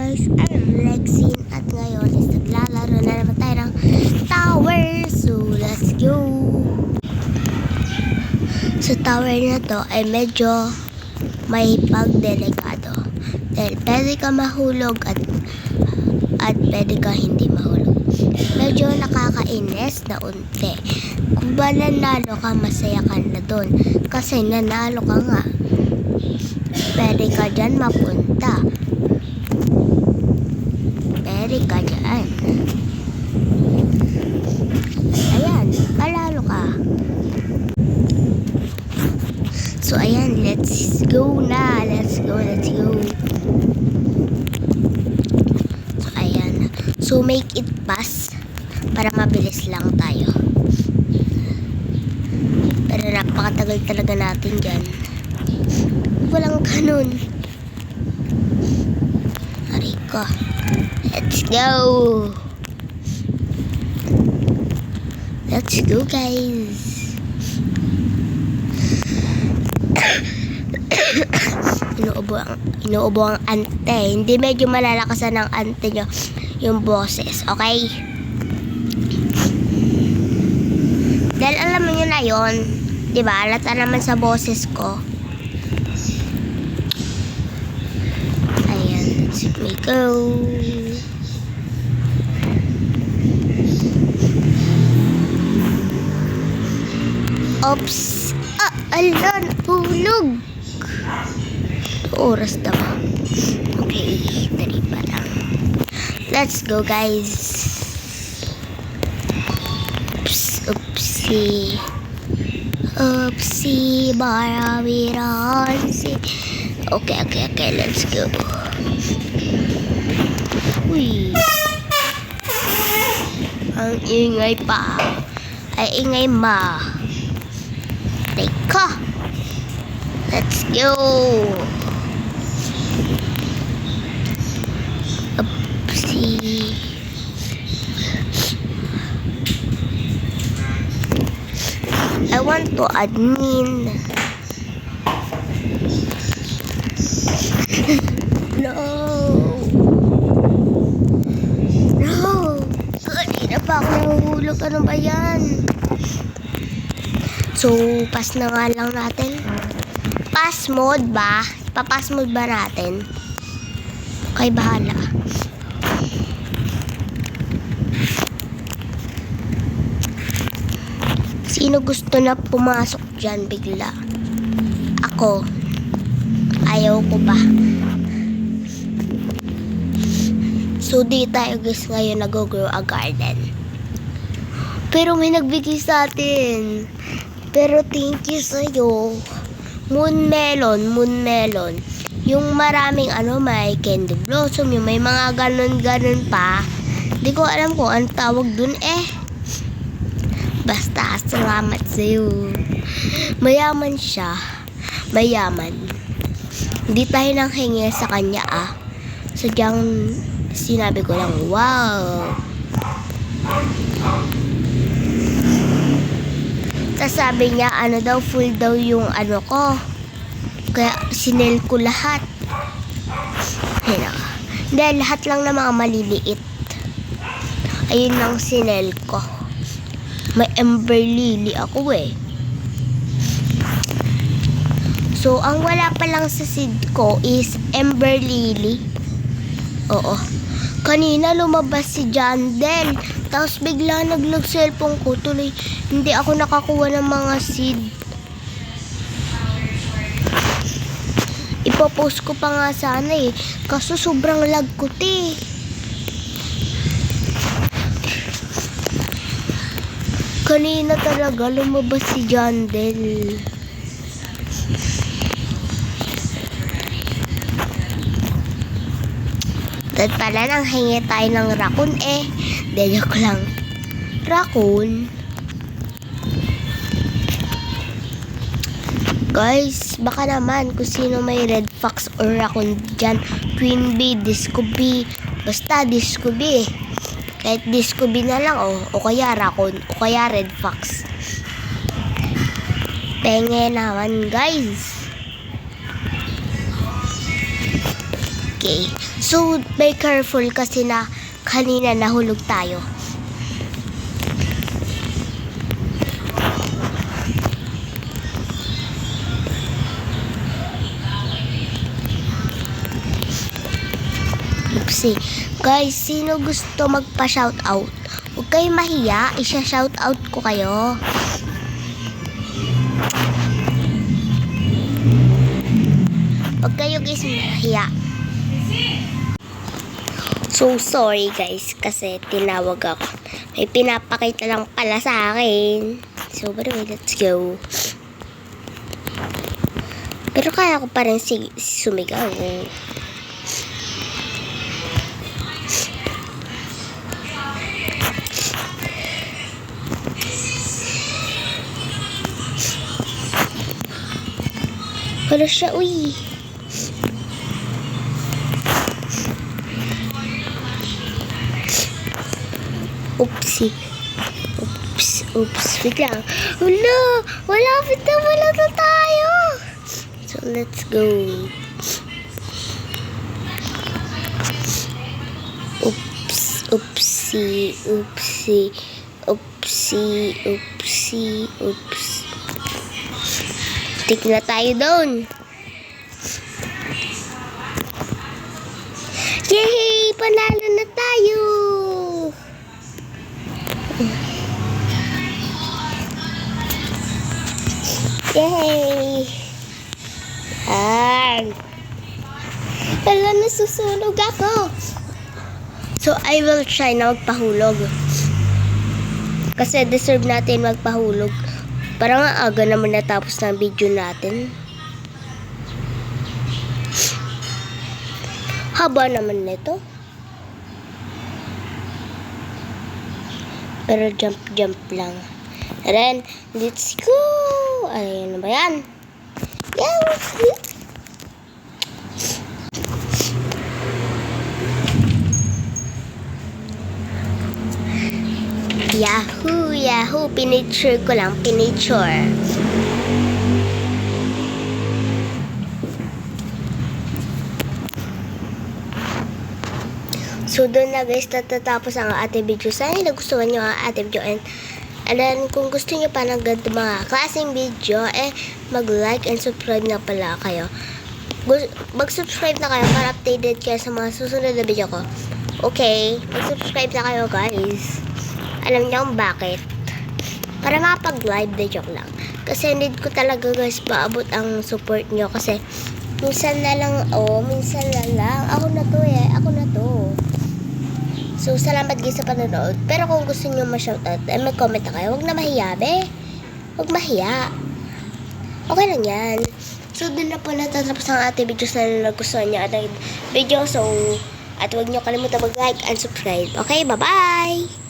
guys, I'm Lexine at ngayon is naglalaro na naman tayo ng tower. So let's go. Sa tower na to ay medyo may pagdelikado dahil pwede ka mahulog at pwede ka hindi mahulog. Medyo nakakainis na unti. Kung ba nanalo ka, masaya ka na dun kasi nanalo ka nga. Pwede ka dyan mapunta. Pwede ka dyan. Ayan, palalo ka. So, ayan, let's go na. Let's go. So, ayan. So, make it fast para mabilis lang tayo. Pero napakatagal talaga natin dyan. Walang ganun. Ariko. Let's go. Let's go, guys. Inuubo ang ante. Hindi medyo malalakasan ng ante nyo yung boses. Okay? Dahil alam nyo na yun. Diba? Alata naman sa boses ko. Let me go. Oops. Ala, nahulog. Oras na ba? Okay, dali pa lang. Let's go, guys. Oopsie. Barawiransi. Okay, let's go. Uy. Ang ingay pa. Ay ingay ma. Teka. Let's go. Oopsie. I want to admin. No. Kanina pa ako nahuhulog. Ano ba yan? So, pass na nga lang natin. Pass mode ba? Papass mode ba natin? Okay, bahala. Sino gusto na pumasok dyan bigla? Ako. Ayaw ko ba? So, di tayo guys ngayon nag-grow a garden. Pero may nagbigay sa atin. Pero thank you sa'yo. Moon melon. Yung maraming may candy blossom, yung may mga ganon pa. Di ko alam kung anong tawag dun Basta, salamat sa'yo. Mayaman siya. Mayaman. Hindi tayo nang hingi sa kanya Sadyang sinabi ko lang, wow. Tapos sabi niya, full daw yung ko. Kaya sinel ko lahat. Hindi, lahat lang na mga maliliit. Ayun lang sinel ko. May Ember Lily ako So, ang wala pa lang sa seed ko is Ember Lily. Oo. Kanina lumabas si Jandel. Tapos bigla nag-cellphone ko. Tuloy, hindi ako nakakuha ng mga seed. Ipopost ko pa nga sana Kaso sobrang lag ko Kanina talaga lumabas si Jandel. Dahil pala nang hingi tayo ng raccoon Dahil ko lang. Raccoon. Guys, baka naman kung sino may red fox or raccoon dyan. Queen bee, disco bee. Basta disco bee. Kahit disco bee na lang o kaya raccoon o kaya red fox. Penge naman guys. Okay. So, be careful kasi na kanina nahulog tayo. Oopsie. Guys, sino gusto magpa-shoutout? Huwag kayo mahiya, isa-shoutout ko kayo. Huwag kayo guys mahiya. So sorry guys kasi tinawag ako. May pinapakita lang pala sa akin. So by the way, let's go. Pero kaya ko pa rin sumigaw. Wala siya, uy. Oopsie. Oops. Wait lang. Wala. Wala na tayo. So, let's go. Oopsie. Tik na tayo doon. Yay! Panalo na tayo! Yay! Wala, nasusunog ako. So, I will try na magpahulog. Kasi deserve natin magpahulog. Parang aga naman natapos ng video natin. Haba naman nito. Pero jump lang. And then, let's go! Ayun na ba yan? Yahoo! Pinicture ko lang. So, doon na guys, natatapos ang ating video. Sana nagustuhan nyo ang ating video. And then, kung gusto nyo pa ng ganito mga klaseng video, mag-like and subscribe na pala kayo. Mag-subscribe na kayo para updated kayo sa mga susunod na video ko. Okay, mag-subscribe na kayo guys. Alam niyo kung bakit? Para makapag-live, de joke lang. Kasi need ko talaga guys paabot ang support nyo. Kasi minsan na lang. Ako na to. So, salamat guys sa panonood. Pero kung gusto nyo ma-shoutout, mag-comment na kayo. Huwag na mahiya, be. Huwag mahiya. Okay lang yan. So, dun na po natatapos ang ating video. Sana nagustuhan nyo ating video. So, at huwag nyo kalimutan mag-like and subscribe. Okay, bye-bye!